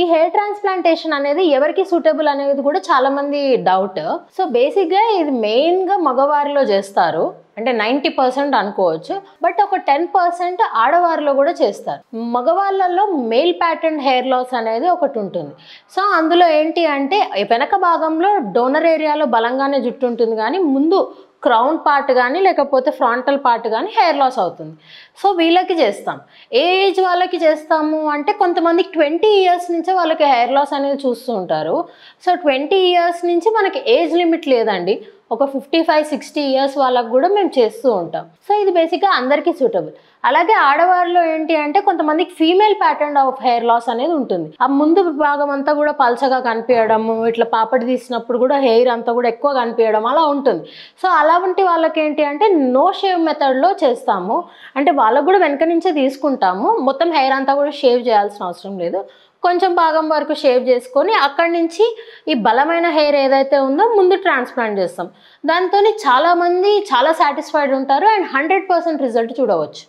ఈ hair transplantation అనేది ఎవరికి సూటబుల్ అనేది కూడా చాలా మంది డౌట్. సో బేసిక్గా ఇది మెయిన్గా మగవారిలో చేస్తారు, అంటే 90% అనుకోవచ్చు. బట్ ఒక 10% ఆడవారిలో కూడా చేస్తారు. మగవాళ్ళల్లో మేల్ ప్యాటర్న్ హెయిర్ లాస్ అనేది ఒకటి ఉంటుంది. సో అందులో ఏంటి అంటే వెనక భాగంలో డోనర్ ఏరియాలో బలంగానే జుట్టు ఉంటుంది, కానీ ముందు క్రౌన్ పార్ట్ కానీ లేకపోతే ఫ్రంటల్ పార్ట్ కానీ హెయిర్ లాస్ అవుతుంది. సో వీళ్ళకి చేస్తాం. ఏ ఏజ్ వాళ్ళకి చేస్తాము అంటే కొంతమందికి 20 ఇయర్స్ నుంచే వాళ్ళకి హెయిర్ లాస్ అనేది చూస్తూ ఉంటారు. సో 20 ఇయర్స్ నుంచి మనకి ఏజ్ లిమిట్ లేదండి. ఒక 55-60 ఇయర్స్ వాళ్ళకు కూడా మేము చేస్తూ ఉంటాం. సో ఇది బేసిక్గా అందరికీ సూటబుల్. అలాగే ఆడవారిలో ఏంటి అంటే కొంతమందికి female pattern of hair loss అనేది ఉంటుంది. ఆ ముందు భాగం అంతా కూడా పల్చగా కనిపించడము, ఇట్లా పాపడి తీసినప్పుడు కూడా హెయిర్ అంతా కూడా ఎక్కువ కనిపించడం అలా ఉంటుంది. సో అలాంటి వాళ్ళకి ఏంటి అంటే నో షేవ్ మెథడ్లో చేస్తాము. అంటే వాళ్ళకు కూడా వెనక నుంచే తీసుకుంటాము, మొత్తం హెయిర్ అంతా కూడా షేవ్ చేయాల్సిన అవసరం లేదు. కొంచెం భాగం వరకు షేవ్ చేసుకొని అక్కడి నుంచి ఈ బలమైన హెయిర్ ఏదైతే ఉందో ముందు ట్రాన్స్ప్లాంట్ చేస్తాం. దాంతో చాలామంది చాలా సాటిస్ఫైడ్ ఉంటారు అండ్ 100% రిజల్ట్ చూడవచ్చు.